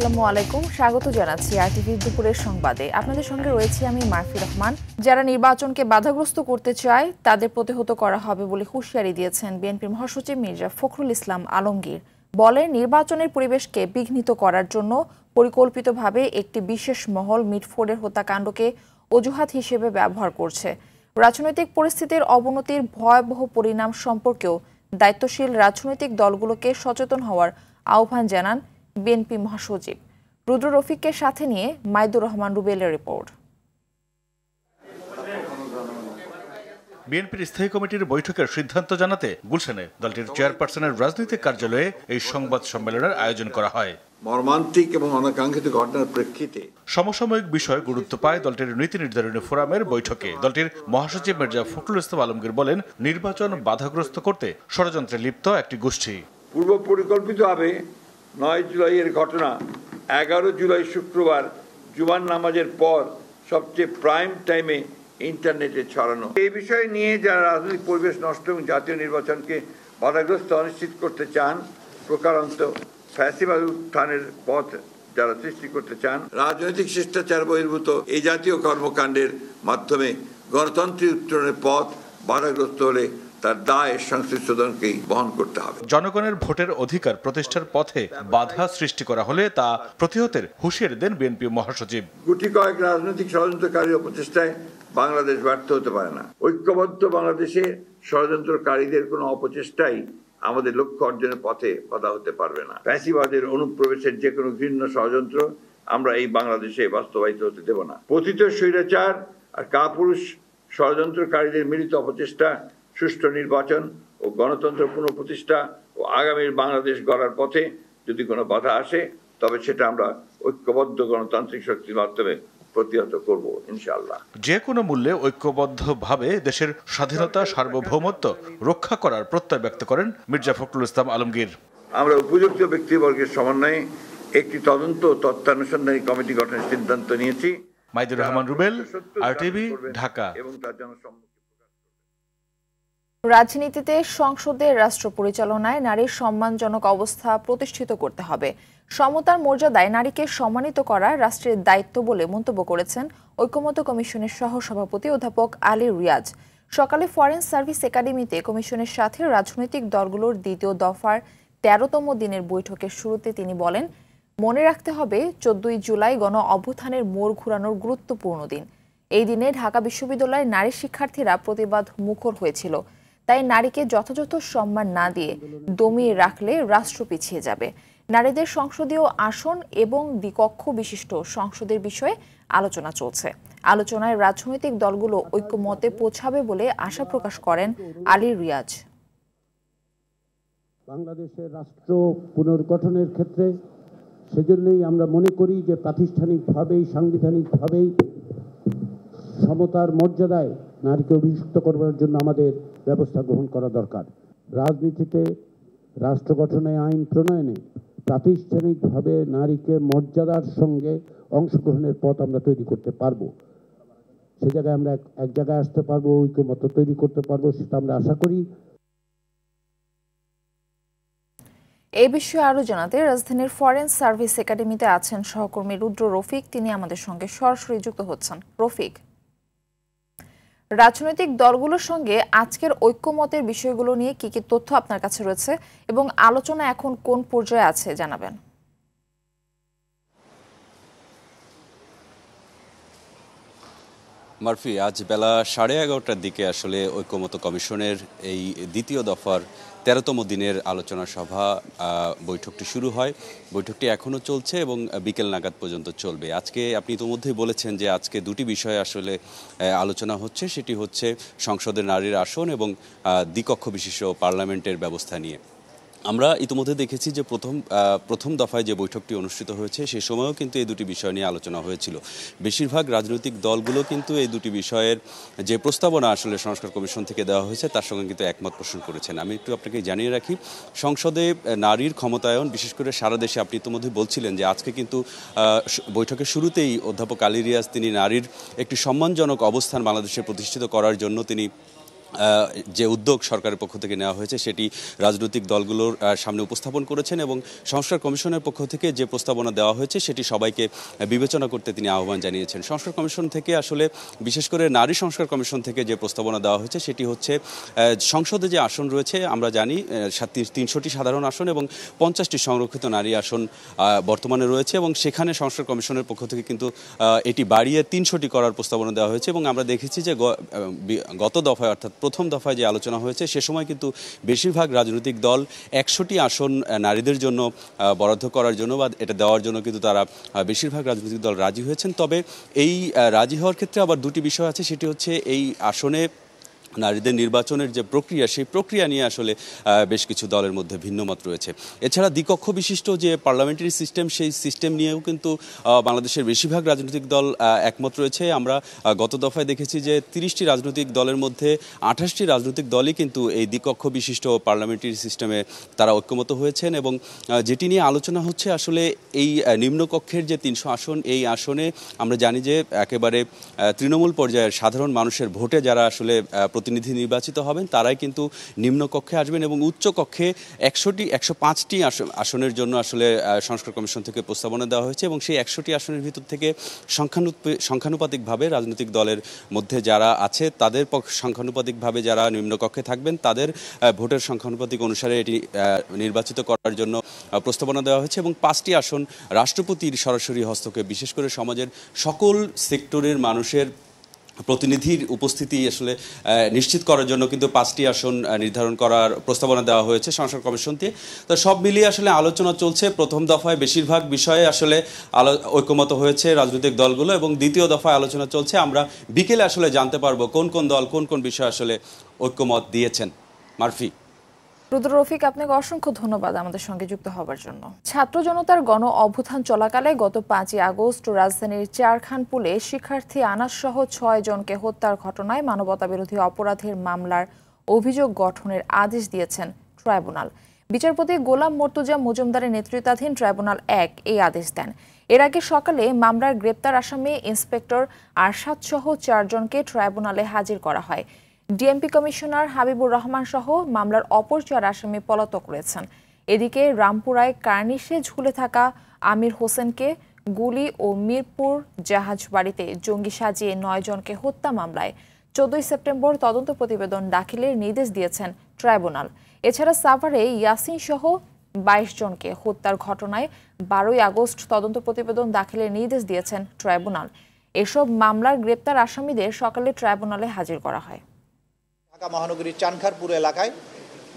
আসসালামু আলাইকুম, স্বাগত জানাচ্ছি আরটিভি দুপুরের সংবাদে। আপনাদের সঙ্গে রয়েছি আমি মারফি রহমান। যারা নির্বাচনকে বাধাগ্রস্ত করতে চায় তাদের প্রতিহত করা হবে বলে হুঁশিয়ারি দিয়েছেন বিএনপির মহাসচিব মির্জা ফখরুল ইসলাম আলমগীর। বলেন, নির্বাচনের পরিবেশকে বিঘ্নিত করার জন্য পরিকল্পিতভাবে একটি বিশেষ মহল মিটফোর্ডের হত্যাকাণ্ডকে অজুহাত হিসেবে ব্যবহার করছে। রাজনৈতিক পরিস্থিতির অবনতির ভয়াবহ পরিণাম সম্পর্কেও দায়িত্বশীল রাজনৈতিক দলগুলোকে সচেতন হওয়ার আহ্বান জানান বিএনপি মহাসচিব। রুদ্র রফিককে সাথে নিয়ে মাইদুর রহমান রুবেলের রিপোর্ট। বিএনপির স্থায়ী কমিটির বৈঠকের সিদ্ধান্ত জানাতে গুলশানে দলটির চেয়ারপারসনের রাজনৈতিক কার্যালয়ে এই সংবাদ সম্মেলনের আয়োজন করা হয়। মর্মান্তিক এবং অনাকাঙ্ক্ষিত ঘটনার প্রেক্ষিতে সমসাময়িক বিষয় গুরুত্ব পায় দলটির নীতি নির্ধারণী ফোরামের বৈঠকে। দলটির মহাসচিব মির্জা ফখরুল ইসলাম আলমগীর বলেন, নির্বাচন বাধাগ্রস্ত করতে ষড়যন্ত্রে লিপ্ত একটি গোষ্ঠী। পূর্ব পরিকল্পিতভাবে 9 জুলাইয়ের ঘটনা 11 জুলাই শুক্রবার জুমার নামাজের পর সবচেয়ে প্রাইম টাইমে ইন্টারনেটে ছড়ানো। এই বিষয় নিয়ে যারা রাজনৈতিক পরিবেশ নষ্ট এবং জাতীয় নির্বাচনকে বাধাগ্রস্ত অনিশ্চিত করতে চান, প্রকারান্ত ফ্যাসিবাদ উত্থানের পথ যারা সৃষ্টি করতে চান, রাজনৈতিক শিষ্টাচার বহির্ভূত এই জাতীয় কর্মকাণ্ডের মাধ্যমে গণতন্ত্রের উত্তরণের পথ বাধাগ্রস্ত হলে তার দায় সংশ্লিষ্টজনকেই বহন করতে হবে। জনগণের ভোটের অধিকার প্রতিষ্ঠার পথে বাধা সৃষ্টি করা হলে তা প্রতিহতের হুঁশিয়ারি দেন বিএনপি মহাসচিব। গুটি কয়েক রাজনৈতিক ষড়যন্ত্রকারীর অপচেষ্টায় বাংলাদেশ ব্যর্থ হতে পারে না। ঐক্যবদ্ধ বাংলাদেশে ষড়যন্ত্রকারীদের কোনো অপচেষ্টাই আমাদের লক্ষ্য অর্জনের পথে বাধা হতে পারবে না। ফ্যাসিবাদের অনুপ্রবেশের যে কোনো ঘৃণ্য ষড়যন্ত্র আমরা এই বাংলাদেশে বাস্তবায়িত হতে দেব না। পতিত স্বৈরাচার আর কাপুরুষ ষড়যন্ত্রকারীদের মিলিত অপচেষ্টা সুষ্ঠু নির্বাচন ও গণতন্ত্র পুনঃপ্রতিষ্ঠা ও আগামীর বাংলাদেশ গড়ার পথে যদি কোনো বাধা আসে, তবে সেটা আমরা ঐক্যবদ্ধ গণতান্ত্রিক শক্তির মাধ্যমে প্রতিহত করব ইনশাআল্লাহ। যে কোনো মূল্যে ঐক্যবদ্ধভাবে দেশের স্বাধীনতা সার্বভৌমত্ব রক্ষা করার প্রত্যয় ব্যক্ত করেন মির্জা ফখরুল ইসলাম আলমগীর। আমরা উপযুক্ত ব্যক্তিবর্গের সমন্বয়ে একটি তদন্ত তত্ত্বানুসন্ধানী কমিটি গঠনের সিদ্ধান্ত নিয়েছি। মাইদুর রহমান রুবেল, আরটিভি, ঢাকা। এবং তার জন্য রাজনীতিতে সংসদের রাষ্ট্র পরিচালনায় নারীর সম্মানজনক অবস্থা প্রতিষ্ঠিত করতে হবে। সমতার মর্যাদায় নারীকে সম্মানিত করা রাষ্ট্রের দায়িত্ব বলে মন্তব্য করেছেন ঐকমত্য কমিশনের সহসভাপতি অধ্যাপক আলী রিয়াজ। সকালে ফরেন সার্ভিস একাডেমিতে কমিশনের সাথে রাজনৈতিক দলগুলোর দ্বিতীয় দফার 13তম দিনের বৈঠকের শুরুতে তিনি বলেন, মনে রাখতে হবে 14 জুলাই গণ অভ্যুত্থানের মোড় ঘুরানোর গুরুত্বপূর্ণ দিন। এই দিনে ঢাকা বিশ্ববিদ্যালয়ের নারী শিক্ষার্থীরা প্রতিবাদ মুখর হয়েছিল। তাই নারীকে যথাযথ সম্মান না দিয়ে দমিয়ে রাখলে রাষ্ট্র পিছিয়ে যাবে। নারীদের সংসদীয় আসন এবং দ্বিকক্ষ বিশিষ্ট সংসদের বিষয়ে আলোচনা চলছে। আলোচনায় রাজনৈতিক দলগুলো ঐক্যমতে পৌঁছাবে বলে আশা প্রকাশ করেন আলী রিয়াজ। বাংলাদেশের রাষ্ট্র পুনর্গঠনের ক্ষেত্রে সেজন্যই আমরা মনে করি যে প্রাতিষ্ঠানিকভাবেই সাংবিধানিকভাবেই সমতার মর্যাদায় নারীকে অভিযুক্ত করবার জন্য আমাদের ব্যবস্থা গ্রহণ করা দরকার। রাজনীতিতে, রাষ্ট্র গঠনে, আইন প্রণয়নে প্রাতিষ্ঠানিকভাবে নারীকে মর্যাদার সঙ্গে অংশগ্রহণের পথ আমরা তৈরি করতে পারবো। সে জায়গায় আমরা এক জায়গায় আসতে পারবো, ঐক্যমত্য তৈরি করতে পারবো, সেটা আমরা আশা করি। এই বিষয়ে আরো জানাতে রাজধানীর ফরেন সার্ভিস একাডেমিতে আছেন সহকর্মী রুদ্র রফিক। তিনি আমাদের সঙ্গে সরাসরি যুক্ত হচ্ছেন। রফিক, রাজনৈতিক দলগুলোর সঙ্গে আজকের ঐক্যমতের বিষয়গুলো নিয়ে কি কি তথ্য আপনার কাছে রয়েছে এবং আলোচনা এখন কোন পর্যায়ে আছে জানাবেন। মারফি, আজ বেলা 11:30টার দিকে আসলে ঐক্যমত্য কমিশনের এই দ্বিতীয় দফার 13তম দিনের আলোচনা সভা বৈঠকটি শুরু হয়। বৈঠকটি এখনও চলছে এবং বিকেল নাগাদ পর্যন্ত চলবে। আজকে আপনি ইতিমধ্যেই বলেছেন যে আজকে দুটি বিষয়ে আসলে আলোচনা হচ্ছে, সেটি হচ্ছে সংসদের নারীর আসন এবং দ্বিকক্ষ বিশিষ্ট পার্লামেন্টের ব্যবস্থা নিয়ে। আমরা ইতিমধ্যে দেখেছি যে প্রথম দফায় যে বৈঠকটি অনুষ্ঠিত হয়েছে সে সময়ও কিন্তু এই দুটি বিষয় নিয়ে আলোচনা হয়েছিল। বেশিরভাগ রাজনৈতিক দলগুলো কিন্তু এই দুটি বিষয়ের যে প্রস্তাবনা আসলে সংস্কার কমিশন থেকে দেওয়া হয়েছে তার সঙ্গে কিন্তু একমত পোষণ করেছেন। আমি একটু আপনাকে জানিয়ে রাখি, সংসদে নারীর ক্ষমতায়ন, বিশেষ করে সারা দেশে, আপনি ইতিমধ্যে বলছিলেন যে আজকে কিন্তু বৈঠকের শুরুতেই অধ্যাপক আলী রিয়াজ তিনি নারীর একটি সম্মানজনক অবস্থান বাংলাদেশে প্রতিষ্ঠিত করার জন্য তিনি যে উদ্যোগ সরকারের পক্ষ থেকে নেওয়া হয়েছে সেটি রাজনৈতিক দলগুলোর সামনে উপস্থাপন করেছেন এবং সংস্কার কমিশনের পক্ষ থেকে যে প্রস্তাবনা দেওয়া হয়েছে সেটি সবাইকে বিবেচনা করতে তিনি আহ্বান জানিয়েছেন। সংস্কার কমিশন থেকে আসলে বিশেষ করে নারী সংস্কার কমিশন থেকে যে প্রস্তাবনা দেওয়া হয়েছে সেটি হচ্ছে সংসদে যে আসন রয়েছে আমরা জানি 300টি সাধারণ আসন এবং 50টি সংরক্ষিত নারী আসন বর্তমানে রয়েছে এবং সেখানে সংস্কার কমিশনের পক্ষ থেকে কিন্তু এটি বাড়িয়ে 300টি করার প্রস্তাবনা দেওয়া হয়েছে এবং আমরা দেখেছি যে গত দফায় অর্থাৎ প্রথম দফায় যে আলোচনা হয়েছে সে সময় কিন্তু বেশিরভাগ রাজনৈতিক দল 100টি আসন নারীদের জন্য বরাদ্দ করার জন্য বা এটা দেওয়ার জন্য কিন্তু তারা বেশিরভাগ রাজনৈতিক দল রাজি হয়েছেন। তবে এই রাজি হওয়ার ক্ষেত্রে আবার দুটি বিষয় আছে, সেটি হচ্ছে এই আসনে নারীদের নির্বাচনের যে প্রক্রিয়া সেই প্রক্রিয়া নিয়ে আসলে বেশ কিছু দলের মধ্যে ভিন্নমত রয়েছে। এছাড়া দ্বিকক্ষ বিশিষ্ট যে পার্লামেন্টারি সিস্টেম সেই সিস্টেম নিয়েও কিন্তু বাংলাদেশের বেশিরভাগ রাজনৈতিক দল একমত রয়েছে। আমরা গত দফায় দেখেছি যে 30টি রাজনৈতিক দলের মধ্যে 28টি রাজনৈতিক দলই কিন্তু এই দ্বিকক্ষ বিশিষ্ট পার্লামেন্টারি সিস্টেমে তারা ঐক্যমত হয়েছেন এবং যেটি নিয়ে আলোচনা হচ্ছে আসলে এই নিম্নকক্ষের যে 300 আসন এই আসনে আমরা জানি যে একেবারে তৃণমূল পর্যায়ের সাধারণ মানুষের ভোটে যারা আসলে প্রতিনিধি নির্বাচিত হবেন তারাই কিন্তু নিম্নকক্ষে আসবেন এবং উচ্চকক্ষে 105টি আসনের জন্য আসলে সংস্কার কমিশন থেকে প্রস্তাবনা দেওয়া হয়েছে এবং সেই 100টি আসনের ভিতর থেকে সংখ্যানুপাতিকভাবে রাজনৈতিক দলের মধ্যে যারা আছে তাদের সংখ্যানুপাতিকভাবে যারা নিম্নকক্ষে থাকবেন তাদের ভোটের সংখ্যানুপাতিক অনুসারে এটি নির্বাচিত করার জন্য প্রস্তাবনা দেওয়া হয়েছে এবং 5টি আসন রাষ্ট্রপতির সরাসরি হস্তক্ষেপ, বিশেষ করে সমাজের সকল সেক্টরের মানুষের প্রতিনিধির উপস্থিতি আসলে নিশ্চিত করার জন্য কিন্তু 5টি আসন নির্ধারণ করার প্রস্তাবনা দেওয়া হয়েছে সংস্কার কমিশন থেকে। তো সব মিলিয়ে আসলে আলোচনা চলছে। প্রথম দফায় বেশিরভাগ বিষয়ে আসলে ঐক্যমত হয়েছে রাজনৈতিক দলগুলো এবং দ্বিতীয় দফায় আলোচনা চলছে। আমরা বিকেলে আসলে জানতে পারবো কোন কোন দল কোন কোন বিষয়ে আসলে ঐক্যমত দিয়েছেন। মারফি। রুদ্র রফিক, আপনাকে অসংখ্য ধন্যবাদ আমাদের সঙ্গে যুক্ত হবার জন্য। ছাত্র জনতার গণ অভ্যুত্থান চলাকালে গত 5ই আগস্ট রাজধানীর চারখানপুলে শিক্ষার্থী আনাস সহ 6 জনকে হত্যার ঘটনায় মানবতাবিরোধী অপরাধের মামলার অভিযোগ গঠনের আদেশ দিয়েছেন ট্রাইব্যুনাল। বিচারপতি গোলাম মর্তুজা মজুমদারের নেতৃত্বাধীন ট্রাইব্যুনাল 1 এই আদেশ দেন। এর আগে সকালে মামলার গ্রেপ্তার আসামি ইন্সপেক্টর আরশাদ সহ 4 জনকে ট্রাইব্যুনালে হাজির করা হয়। ডিএমপি কমিশনার হাবিবুর রহমান সহ মামলার অপর 4 আসামি পলাতক রয়েছেন। এদিকে রামপুরায় কার্নিশে ঝুলে থাকা আমির হোসেনকে গুলি ও মিরপুর জাহাজ বাড়িতে জঙ্গি সাজিয়ে 9 জনকে হত্যা মামলায় 14 সেপ্টেম্বর তদন্ত প্রতিবেদন দাখিলের নির্দেশ দিয়েছেন ট্রাইব্যুনাল। এছাড়া সাভারে ইয়াসিন সহ 22 জনকে হত্যার ঘটনায় 12ই আগস্ট তদন্ত প্রতিবেদন দাখিলের নির্দেশ দিয়েছেন ট্রাইব্যুনাল। এসব মামলার গ্রেপ্তার আসামিদের সকালে ট্রাইব্যুনালে হাজির করা হয়। ঢাকা মহানগরীর চানখারপুর এলাকায়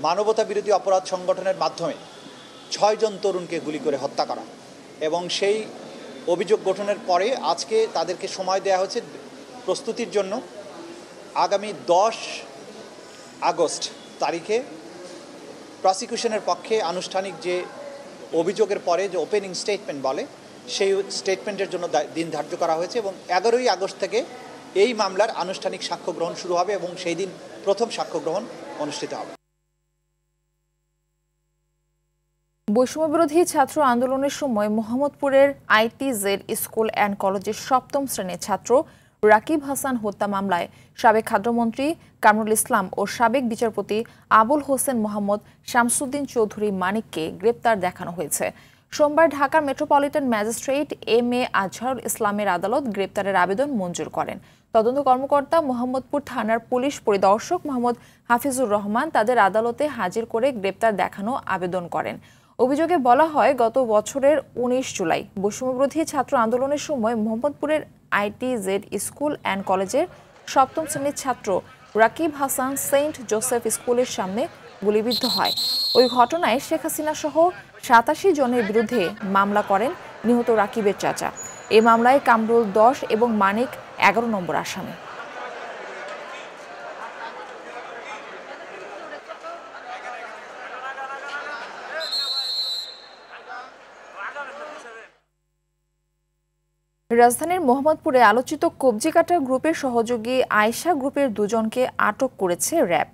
মানবতা বিরোধী অপরাধ সংগঠনের মাধ্যমে 6 জন তরুণকে গুলি করে হত্যা করা এবং সেই অভিযোগ গঠনের পরে আজকে তাদেরকে সময় দেওয়া হয়েছে প্রস্তুতির জন্য। আগামী 10 আগস্ট তারিখে প্রসিকিউশনের পক্ষে আনুষ্ঠানিক যে অভিযোগের পরে যে ওপেনিং স্টেটমেন্ট বলে সেই স্টেটমেন্টের জন্য দিন ধার্য করা হয়েছে এবং 11ই আগস্ট থেকে এই মামলার আনুষ্ঠানিক সাক্ষ্য গ্রহণ শুরু হবে এবং সেই দিন প্রথম সাক্ষ্য গ্রহণ অনুষ্ঠিত হবে। বৈষম্যবিরোধী ছাত্র আন্দোলনের সময় মোহাম্মদপুরের ITZ স্কুল অ্যান্ড কলেজের 7ম শ্রেণীর ছাত্র রাকিব হাসান হত্যা মামলায় সাবেক খাদ্যমন্ত্রী কামরুল ইসলাম ও সাবেক বিচারপতি আবুল হোসেন মোহাম্মদ শামসুদ্দিন চৌধুরী মানিককে গ্রেপ্তার দেখানো হয়েছে। সোমবার Dhaka metropolitan magistrate MA Azharul ইসলামের আদালত গ্রেপ্তারের আবেদন মঞ্জুর করেন। তদন্ত কর্মকর্তা মোহাম্মদপুর থানার পুলিশ পরিদর্শক মোহাম্মদ হাফিজুর রহমান তাদের আদালতে হাজির করে গ্রেপ্তার দেখানো আবেদন করেন। অভিযোগে বলা হয়, গত বছরের 19 জুলাই বৈষম্যবিরোধী ছাত্র আন্দোলনের সময় মোহাম্মদপুরের ITZ স্কুল অ্যান্ড কলেজের 7ম শ্রেণীর ছাত্র রাকিব হাসান সেন্ট জোসেফ স্কুলের সামনে গুলিবিদ্ধ হয়। ওই ঘটনায় শেখ হাসিনা সহ 87 জনের বিরুদ্ধে মামলা করেন নিহত রাকিবের চাচা। এই মামলায় কামরুল 10 এবং মানিক 11 নম্বর আসামি। রাজধানীর মোহাম্মদপুরে আলোচিত কবজিকাটা গ্রুপের সহযোগী আয়েশা গ্রুপের 2 জনকে আটক করেছে র্যাব।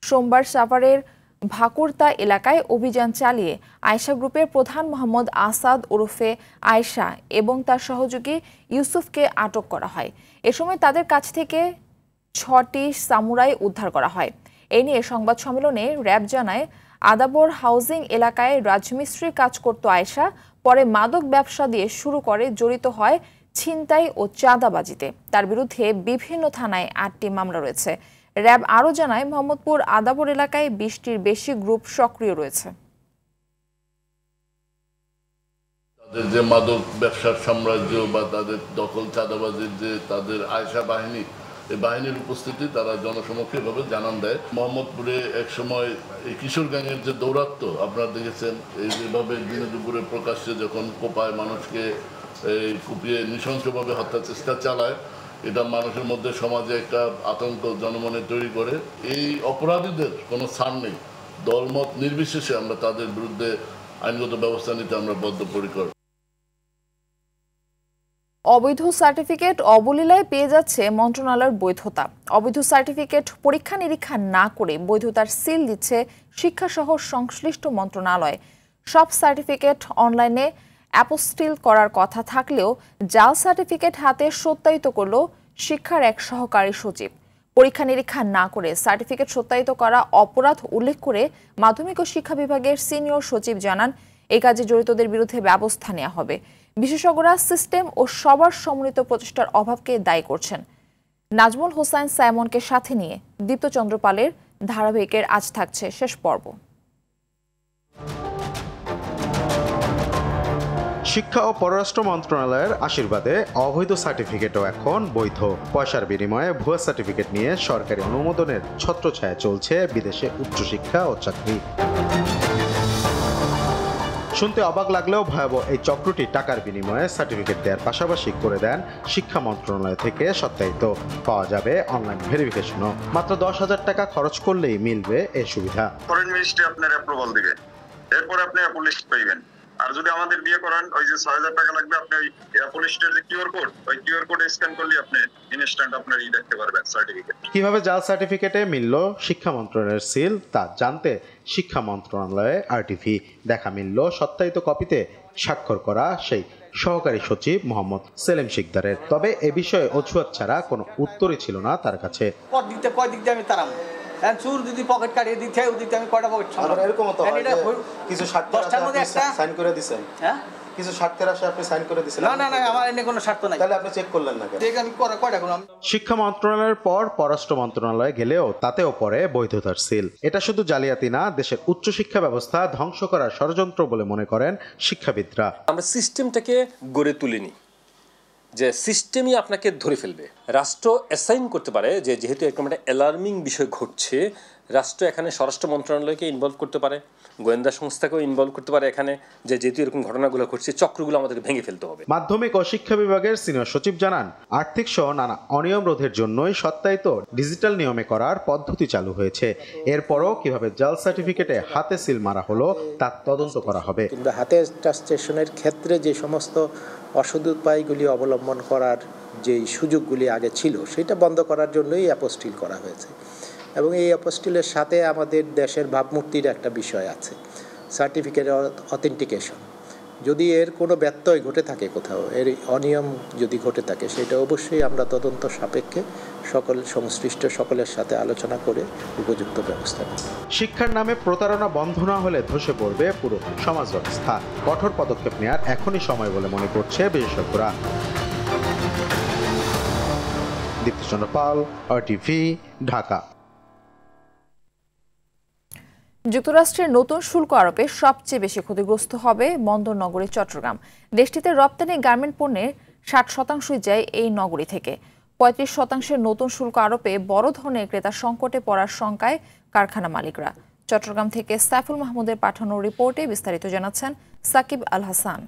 সোমবার সাভারের ভাকুরতা এলাকায় অভিযান চালিয়ে আয়েশা গ্রুপের প্রধান মোহাম্মদ আসাদ ওরফে আয়েশা এবং তার সহযোগী ইউসুফকে আটক করা হয়। এ সময় তাদের কাছ থেকে 6টি সামুরাই উদ্ধার করা হয়। এ নিয়ে সংবাদ সম্মেলনে র্যাব জানায়, আদাবর হাউজিং এলাকায় রাজমিস্ত্রির কাজ করত আয়েশা, পরে মাদক ব্যবসা দিয়ে শুরু করে জড়িত হয় ছিনতাই ও চাঁদাবাজিতে। তার বিরুদ্ধে বিভিন্ন থানায় 8টি মামলা রয়েছে। র্যাব আরও জানায়, মোহাম্মদপুর আদাবর এলাকায় 20টির বেশি গ্রুপ সক্রিয় রয়েছে। তাদের যে মাদক ব্যবসার সাম্রাজ্য বা তাদের দখল চাঁদাবাজির যে তাদের আয়েশা বাহিনী, এই বাহিনীর উপস্থিতি তারা জনসমক্ষে এভাবে জানান দেয়। মোহাম্মদপুরে একসময় এই কিশোর গ্যাংয়ের যে দৌরাত্ম্য আপনারা দেখেছেন, এই যেভাবে দিনে দুপুরে প্রকাশ্যে যখন কোপায় মানুষকে কুপিয়ে নৃশংসভাবে হত্যা চেষ্টা চালায়, এটা মানুষের মধ্যে সমাজে একটা আতঙ্ক জনমনে তৈরি করে। এই অপরাধীদের কোনো ছাড় নেই। দলমত নির্বিশেষে আমরা তাদের বিরুদ্ধে আইনগত ব্যবস্থা নিতে আমরা বদ্ধপরিকর। অবৈধ সার্টিফিকেট অবলীলায় পেয়ে যাচ্ছে মন্ত্রণালয়ের বৈধতা। অবৈধ সার্টিফিকেট পরীক্ষা নিরীক্ষা না করে বৈধতার সিল দিচ্ছে শিক্ষাসহ সংশ্লিষ্ট মন্ত্রণালয়। সব সার্টিফিকেট অনলাইনে অ্যাপোস্টিল করার কথা থাকলেও জাল সার্টিফিকেট হাতে সত্যায়িত করল শিক্ষার এক সহকারী সচিব। পরীক্ষা নিরীক্ষা না করে সার্টিফিকেট সত্যায়িত করা অপরাধ উল্লেখ করে মাধ্যমিক ও শিক্ষা বিভাগের সিনিয়র সচিব জানান, এই কাজে জড়িতদের বিরুদ্ধে ব্যবস্থা নেওয়া হবে। বিশেষজ্ঞরা সিস্টেম ও সবার সমন্বিত প্রচেষ্টার অভাবকে দায়ী করছেন। নাজমুল হোসাইন সাইমনকে সাথে নিয়ে দীপ্ত চন্দ্রপালের ধারাবাহিকের আজ থাকছে শেষ পর্ব। শিক্ষা ও পররাষ্ট্র মন্ত্রণালয়ের আশীর্বাদে অবৈধ সার্টিফিকেটও এখন বৈধ। পয়সার বিনিময়ে ভুয়া সার্টিফিকেট নিয়ে সরকারি অনুমোদনের ছত্রছায়া চলছে বিদেশে উচ্চশিক্ষা ও চাকরি। শুনতে অবাক লাগলেও ভয়াবহ এই চক্রটি টাকার বিনিময়ে সার্টিফিকেট দেওয়ার পাশাপাশি করে দেন শিক্ষা মন্ত্রণালয় থেকে সত্যায়িত। পাওয়া যাবে অনলাইন ভেরিফিকেশনও। মাত্র 10,000 টাকা খরচ করলেই মিলবে এই সুবিধা। ফরেন মিনিস্ট্রি আপনার অ্যাপ্রুভাল দিবে, এরপর আপনি অ্যাপল লিস্ট পাইবেন। আর যদি আমাদের দিয়ে করান, ওই যে 6,000 টাকা লাগবে, আপনি ওই অ্যাপল লিস্টের যে কিউআর কোড, ওই কিউআর কোড স্ক্যান করলে আপনি ইনস্ট্যান্ট আপনার দেখতে পারবেন সার্টিফিকেট। কিভাবে জাল সার্টিফিকেটে মিলল শিক্ষা মন্ত্রণালয়ের সিল তা জানতে শিক্ষা মন্ত্রণালয়ে আরটিভি দেখা মিলল সত্যায়িত কপিতে স্বাক্ষর করা সেই সহকারী সচিব মোহাম্মদ সেলিম শিকদারের। তবে এ বিষয়ে অজুহাত ছাড়া কোনো উত্তরই ছিল না তার কাছে। কয় দিক দিয়ে আমি তারাম চুর যদি পকেট কাটিয়ে দিতে ওদিকে আমি কয়টা পকেট এরকম তো কিছু সাইন করে দিয়েছেন, হ্যাঁ কিছু স্বার্থের আশা আপনি সাইন করে দিয়েছেন। না আমার এনে কোনো স্বার্থ নাই। তাহলে আপনি চেক করলেন না কেন? আমি কয়টা করলাম। শিক্ষা মন্ত্রণালয়ের পর পররাষ্ট্র মন্ত্রণালয়ে গেলেও তাতেও পড়ে বৈধতার সিল। এটা শুধু জালিয়াতি না, দেশের উচ্চশিক্ষা ব্যবস্থা ধ্বংস করার ষড়যন্ত্র বলে মনে করেন শিক্ষাবিদরা। আমরা সিস্টেমটাকে গড়ে তুলিনি যে সিস্টেমই আপনাকে ধরে ফেলবে। রাষ্ট্র অ্যাসাইন করতে পারে যে যেহেতু এরকম একটা অ্যালার্মিং বিষয় ঘটছে, রাষ্ট্র এখানে স্বরাষ্ট্র মন্ত্রণালয়কে ইনভলভ করতে পারে, গোয়েন্দা সংস্থাকেও ইনভলভ করতে পারে এখানে, যে যেহেতু এরকম ঘটনাগুলো ঘটছে চক্রগুলো আমাদেরকে ভেঙে ফেলতে হবে। মাধ্যমিক ও শিক্ষা বিভাগের সিনিয়র সচিব জানান, আর্থিক সহ নানা অনিয়ম রোধের জন্যই সত্যায়িত ডিজিটাল নিয়মে করার পদ্ধতি চালু হয়েছে। এরপরও কিভাবে জাল সার্টিফিকেটে হাতে সিল মারা হলো তা তদন্ত করা হবে। কিংবা হাতে অ্যাটেস্টেশনের ক্ষেত্রে যে সমস্ত অসৎ উপায়গুলি অবলম্বন করার যেই সুযোগগুলি আগে ছিল সেটা বন্ধ করার জন্যই অ্যাপোস্টিল করা হয়েছে। এবং এই অ্যাপোস্টিলের সাথে আমাদের দেশের ভাবমূর্তির একটা বিষয় আছে, সার্টিফিকেট অথেন্টিকেশন। যদি এর কোনো ব্যত্যয় ঘটে থাকে, কোথাও এর অনিয়ম যদি ঘটে থাকে, সেটা অবশ্যই আমরা তদন্ত সাপেক্ষে সংশ্লিষ্ট সকলের সাথে আলোচনা করে উপযুক্ত ব্যবস্থা নেব। শিক্ষার নামে প্রতারণা বন্ধ না হলে ধসে পড়বে পুরো সমাজ ব্যবস্থা। কঠোর পদক্ষেপ নেওয়ার এখনই সময় বলে মনে করছে বিশেষজ্ঞরা। দীপ্ত চন্দ্রপাল, আরটিভি, ঢাকা। যুক্তরাষ্ট্রের নতুন শুল্ক আরোপে সবচেয়ে বেশি ক্ষতিগ্রস্ত হবে বন্দর নগরী চট্টগ্রাম। দেশটিতে রপ্তানি গার্মেন্ট পণ্যের 60% যায় এই নগরী থেকে। 35% নতুন শুল্ক আরোপে বড় ধরনের ক্রেতা সংকটে পড়ার শঙ্কায় কারখানা মালিকরা। চট্টগ্রাম থেকে সাইফুল মাহমুদের পাঠানো রিপোর্টে বিস্তারিত জানাচ্ছেন সাকিব আল হাসান।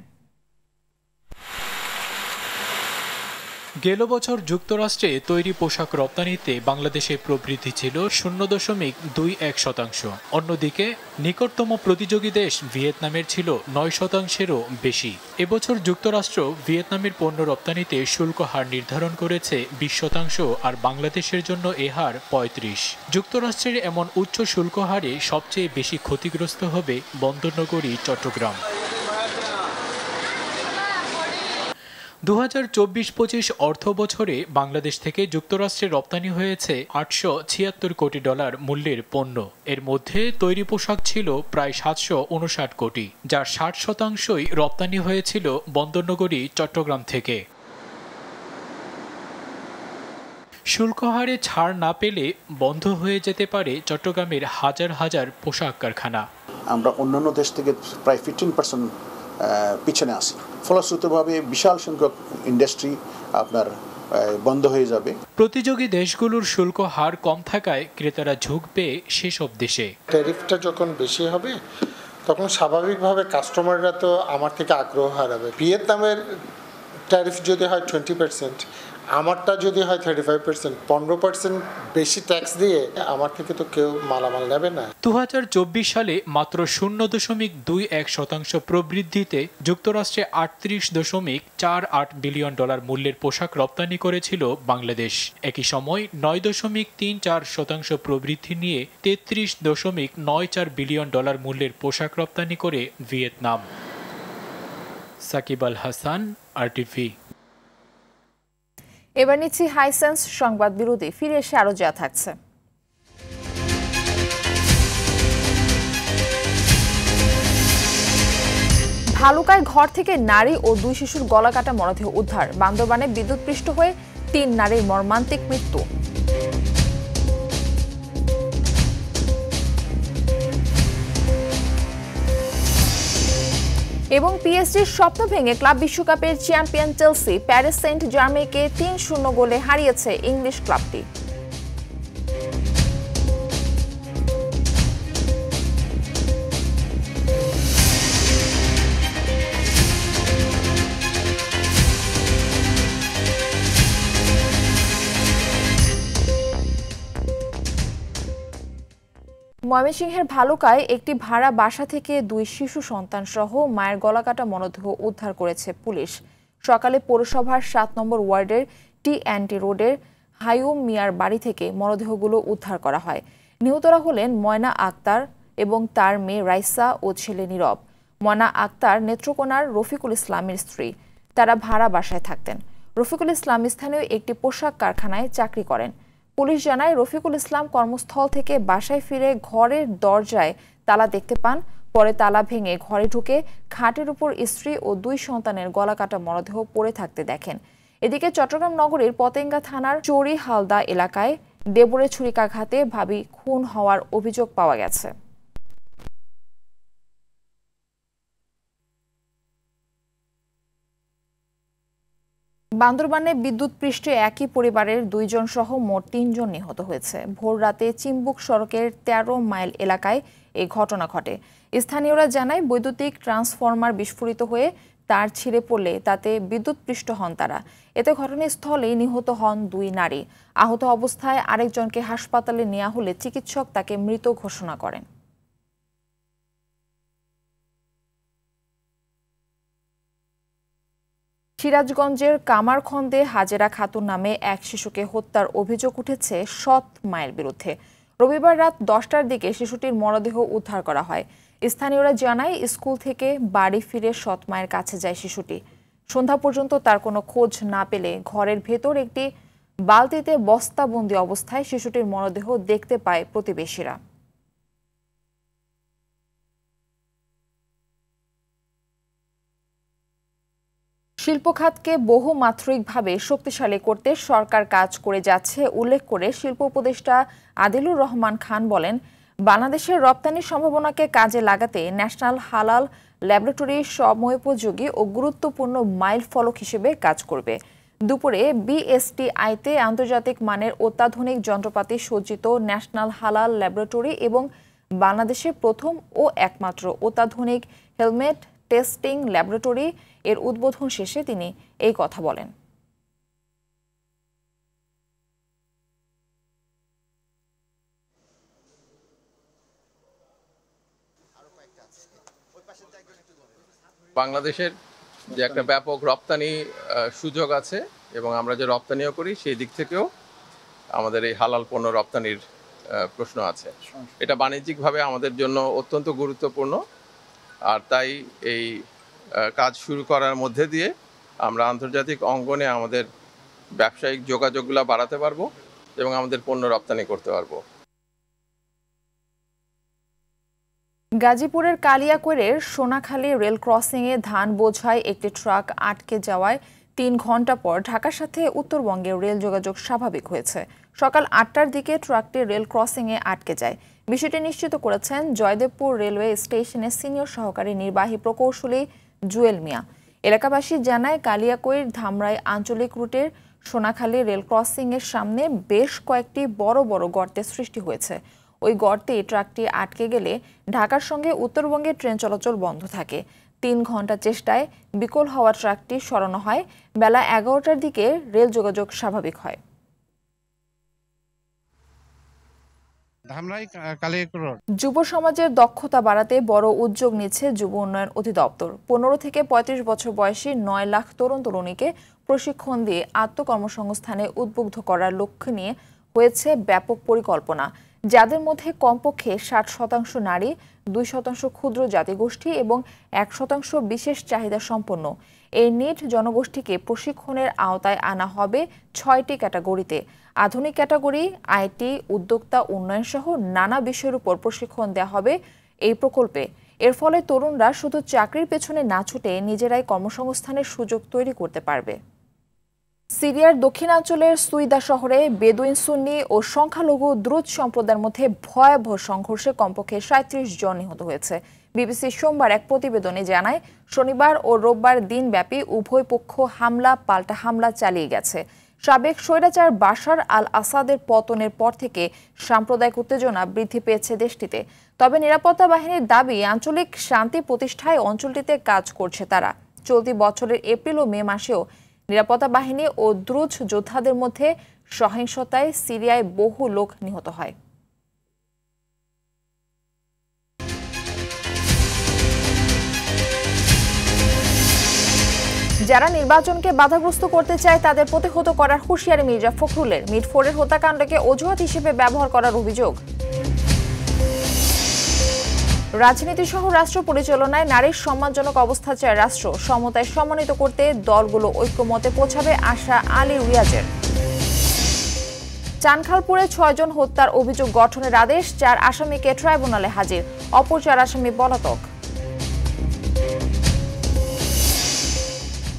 গেল বছর যুক্তরাষ্ট্রে তৈরি পোশাক রপ্তানিতে বাংলাদেশের প্রবৃদ্ধি ছিল 0.21%। অন্যদিকে নিকটতম প্রতিযোগী দেশ ভিয়েতনামের ছিল 9%-এরও বেশি। এবছর যুক্তরাষ্ট্র ভিয়েতনামের পণ্য রপ্তানিতে শুল্ক হার নির্ধারণ করেছে 20%, আর বাংলাদেশের জন্য এ হার 35%। যুক্তরাষ্ট্রের এমন উচ্চ শুল্ক হারে সবচেয়ে বেশি ক্ষতিগ্রস্ত হবে বন্দরনগরী চট্টগ্রাম। 2024-25 অর্থ বছরে বাংলাদেশ থেকে যুক্তরাষ্ট্রে রপ্তানি হয়েছে $876 কোটি মূল্যের পণ্য। এর মধ্যে তৈরি পোশাক ছিল প্রায় 759 কোটি, যার 60%ই রপ্তানি হয়েছিল বন্দরনগরী চট্টগ্রাম থেকে। শুল্ক হারে ছাড় না পেলে বন্ধ হয়ে যেতে পারে চট্টগ্রামের হাজার হাজার পোশাক কারখানা। আমরা অন্যান্য দেশ থেকে প্রায় 15% পিছনে আসি, ফলশ্রুতিভাবে বিশাল সংখ্যক ইন্ডাস্ট্রি আপনার বন্ধ হয়ে যাবে। প্রতিযোগী দেশগুলোর শুল্ক হার কম থাকায় ক্রেতারা ঝুঁকবে সেসব দেশে। ট্যারিফটা যখন বেশি হবে তখন স্বাভাবিকভাবে কাস্টমাররা তো আমার থেকে আগ্রহ হারাবে। ভিয়েতনামের ট্যারিফ যদি হয় 20%, আমারটা যদি হয় 35%, 15% বেশি ট্যাক্স দিয়ে আমার থেকে তো কেউ মালামাল নেবে না। 2024 সালে মাত্র 0.21% প্রবৃদ্ধিতে যুক্তরাষ্ট্রে $38.48 বিলিয়ন মূল্যের পোশাক রপ্তানি করেছিল বাংলাদেশ। একই সময় 9.34% প্রবৃদ্ধি নিয়ে $33.94 বিলিয়ন মূল্যের পোশাক রপ্তানি করে ভিয়েতনাম। সাকিব আল হাসান, RTV। এবার নিচ্ছি হাইসেন্স সংবাদ বিরতি, ফিরে এসে আরো যা থাকছে। ভালুকায় ঘর থেকে নারী ও 2 শিশুর গলাকাটা মরদেহ উদ্ধার। বান্দরবানে বিদ্যুৎপৃষ্ট হয়ে 3 নারীর মর্মান্তিক মৃত্যু। এবং পিএসজির স্বপ্ন ভেঙে ক্লাব বিশ্বকাপের চ্যাম্পিয়ন চেলসি প্যারিস সেন্ট জার্মেইকে 3-0 গোলে হারিয়েছে ইংলিশ ক্লাবটি। ময়মনসিংহের ভালুকায় একটি ভাড়া বাসা থেকে 2 শিশু সন্তান সহ মায়ের গলাকাটা মরদেহ উদ্ধার করেছে পুলিশ। সকালে পৌরসভার 7 নম্বর ওয়ার্ডের টি&টি রোডের হাইউম মিয়ার বাড়ি থেকে মরদেহগুলো উদ্ধার করা হয়। নিহতরা হলেন ময়না আক্তার এবং তার মেয়ে রাইসা ও ছেলে নীরব। ময়না আক্তার নেত্রকোনার রফিকুল ইসলামের স্ত্রী। তারা ভাড়া বাসায় থাকতেন। রফিকুল ইসলাম স্থানীয় একটি পোশাক কারখানায় চাকরি করেন। পুলিশ জানায় রফিকুল ইসলাম কর্মস্থল থেকে বাসায় ফিরে ঘরের দরজায় তালা দেখতে পান। পরে তালা ভেঙে ঘরে ঢুকে খাটের উপর স্ত্রী ও 2 সন্তানের গলাকাটা মরদেহ পড়ে থাকতে দেখেন। এদিকে চট্টগ্রাম নগরীর পতেঙ্গা থানার চৌরি হালদা এলাকায় দেবরে ছুরিকাঘাতে ভাবি খুন হওয়ার অভিযোগ পাওয়া গেছে। বান্দরবানে বিদ্যুৎপৃষ্টে একই পরিবারের 2 জন সহ মোট 3 জন নিহত হয়েছে। ভোর রাতে চিম্বুক সড়কের 13 মাইল এলাকায় এই ঘটনা ঘটে। স্থানীয়রা জানায় বৈদ্যুতিক ট্রান্সফরমার বিস্ফোরিত হয়ে তার ছিঁড়ে পড়লে তাতে বিদ্যুৎপৃষ্ট হন তারা। এতে ঘটনাস্থলেই নিহত হন 2 নারী। আহত অবস্থায় আরেকজনকে হাসপাতালে নেওয়া হলে চিকিৎসক তাকে মৃত ঘোষণা করেন। সিরাজগঞ্জের কামারখন্দে হাজেরা খাতুন নামে এক শিশুকে হত্যার অভিযোগ উঠেছে সৎ মায়ের বিরুদ্ধে। রবিবার রাত 10টার দিকে শিশুটির মরদেহ উদ্ধার করা হয়। স্থানীয়রা জানায় স্কুল থেকে বাড়ি ফিরে সৎ মায়ের কাছে যায় শিশুটি। সন্ধ্যা পর্যন্ত তার কোনো খোঁজ না পেলে ঘরের ভেতর একটি বালতিতে বস্তাবন্দি অবস্থায় শিশুটির মরদেহ দেখতে পায় প্রতিবেশীরা। শিল্প খাতকে বহুমাত্রিকভাবে শক্তিশালী করতে সরকার কাজ করে যাচ্ছে উল্লেখ করে শিল্প উপদেষ্টা আদিলুর রহমান খান বলেন, বাংলাদেশের রপ্তানির সম্ভাবনাকে কাজে লাগাতে ন্যাশনাল হালাল ল্যাবরেটরি সময়োপযোগী ও গুরুত্বপূর্ণ মাইলফলক হিসেবে কাজ করবে। দুপুরে বিএসটিআইতে আন্তর্জাতিক মানের অত্যাধুনিক যন্ত্রপাতি সজ্জিত ন্যাশনাল হালাল ল্যাবরেটরি এবং বাংলাদেশের প্রথম ও একমাত্র অত্যাধুনিক হেলমেট টেস্টিং ল্যাবরেটরি এর উদ্বোধন শেষে তিনি এই কথা বলেন। বাংলাদেশের যে একটা ব্যাপক রপ্তানি সুযোগ আছে এবং আমরা যে রপ্তানিও করি সেই দিক থেকেও আমাদের এই হালাল পণ্য রপ্তানির প্রশ্ন আছে। এটা বাণিজ্যিকভাবে আমাদের জন্য অত্যন্ত গুরুত্বপূর্ণ। আর তাই এই কাজ শুরু করার মধ্যে দিয়ে আমরা আন্তর্জাতিক অঙ্গনে আমাদের ব্যবসায়িক যোগাযোগগুলো বাড়াতে পারবো এবং আমাদের পণ্য রপ্তানি করতে পারবো। গাজীপুরের কালিয়াকৈরের সোনাখালী রেল ক্রসিংয়ে ধান বোঝাই একটি ট্রাক আটকে যাওয়ায় ৩ ঘন্টা পর ঢাকার সাথে উত্তরবঙ্গের রেল যোগাযোগ স্বাভাবিক হয়েছে। সকাল ৮টার দিকে ট্রাকটি রেল ক্রসিংয়ে আটকে যায়। বিষয়টি নিশ্চিত করেছেন জয়দেবপুর রেলওয়ে স্টেশনের সিনিয়র সহকারী নির্বাহী প্রকৌশলী জুয়েল মিয়া। এলাকাবাসী জানায় কালিয়াকৈর ধামরাই আঞ্চলিক রুটের সোনাখালী রেল ক্রসিংয়ের সামনে বেশ কয়েকটি বড় বড় গর্তের সৃষ্টি হয়েছে। ওই গর্তে ট্রাকটি আটকে গেলে ঢাকার সঙ্গে উত্তরবঙ্গের ট্রেন চলাচল বন্ধ থাকে। ৩ ঘন্টা চেষ্টায় বিকল হওয়া ট্রাকটি সরানো হয়। বেলা ১১টার দিকে রেল যোগাযোগ স্বাভাবিক হয়। যুব সমাজের দক্ষতা বাড়াতে বড় উদ্যোগ নিচ্ছে যুব উন্নয়ন অধিদপ্তর। ১৫ থেকে ৩৫ বছর বয়সী ৯ লাখ তরুণ তরুণীকে প্রশিক্ষণ দিয়ে আত্মকর্মসংস্থানে উদ্বুদ্ধ করার লক্ষ্য নিয়ে হয়েছে ব্যাপক পরিকল্পনা, যাদের মধ্যে কমপক্ষে ৬০% নারী, ২% ক্ষুদ্র জাতিগোষ্ঠী এবং ১% বিশেষ চাহিদা সম্পন্ন। এই নিট জনগোষ্ঠীকে প্রশিক্ষণের আওতায় আনা হবে ৬টি ক্যাটাগরিতে। আধুনিক ক্যাটাগরি, আইটি, উদ্যোক্তা উন্নয়ন সহ নানা বিষয়ের উপর প্রশিক্ষণ দেওয়া হবে এই প্রকল্পে। এর ফলে তরুণরা শুধু চাকরির পেছনে না ছুটে নিজেরাই কর্মসংস্থানের সুযোগ তৈরি করতে পারবে। সিরিয়ার দক্ষিণাঞ্চলের সুইদা শহরে বেদুইন সুন্নি ও সংখ্যালঘু দ্রুজ সম্প্রদায়ের মধ্যে ভয়াবহ সংঘর্ষে কমপক্ষে ৩৭ জন নিহত হয়েছে। বিবিসি সোমবার এক প্রতিবেদনে জানায়, শনিবার ও রোববার দিনব্যাপী উভয় পক্ষ হামলা পাল্টা হামলা চালিয়ে গেছে। সাবেক স্বৈরাচার বাশার আল আসাদের পতনের পর থেকে সাম্প্রদায়িক উত্তেজনা বৃদ্ধি পেয়েছে দেশটিতে। তবে নিরাপত্তা বাহিনীর দাবি, আঞ্চলিক শান্তি প্রতিষ্ঠায় অঞ্চলটিতে কাজ করছে তারা। চলতি বছরের এপ্রিল ও মে মাসেও নিরাপত্তা বাহিনী ও দ্রুজ যোদ্ধাদের মধ্যে সহিংসতায় সিরিয়ায় বহু লোক নিহত হয়। যারা নির্বাচনকে বাধাগ্রস্ত করতে চায় তাদের প্রতিহত করার হুঁশিয়ারি মির্জা ফখরুলের। মিটফোরের হত্যাকাণ্ডকে অজুহাত হিসেবে ব্যবহার করার অভিযোগ। রাজনীতি সহ রাষ্ট্র পরিচালনায় নারীর সম্মানজনক অবস্থা চায় রাষ্ট্র। সমতায় সম্মানিত করতে দলগুলো ঐক্যমতে পৌঁছাবে আশা আলী রিয়াজের। চানখালপুরে ৬ জন হত্যার অভিযোগ গঠনের আদেশ, ৪ আসামিকে ট্রাইব্যুনালে হাজির, অপর ৪ আসামি পলাতক।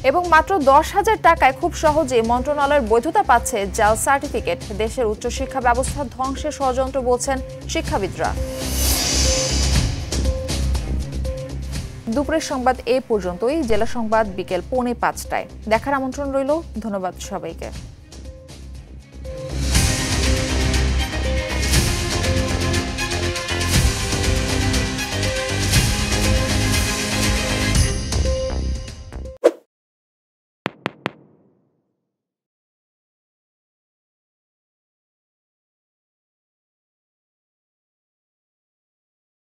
এবং মাত্র ১০,০০০ টাকায় খুব সহজে মন্ত্রণালয়ের বৈধতা পাচ্ছে জাল সার্টিফিকেট। দেশের উচ্চশিক্ষা ব্যবস্থা ধ্বংসের ষড়যন্ত্র বলছেন শিক্ষাবিদরা। দুপুরের সংবাদ এ পর্যন্তই। জেলা সংবাদ বিকেল ৪:৫টায় দেখার আমন্ত্রণ রইল। ধন্যবাদ সবাইকে।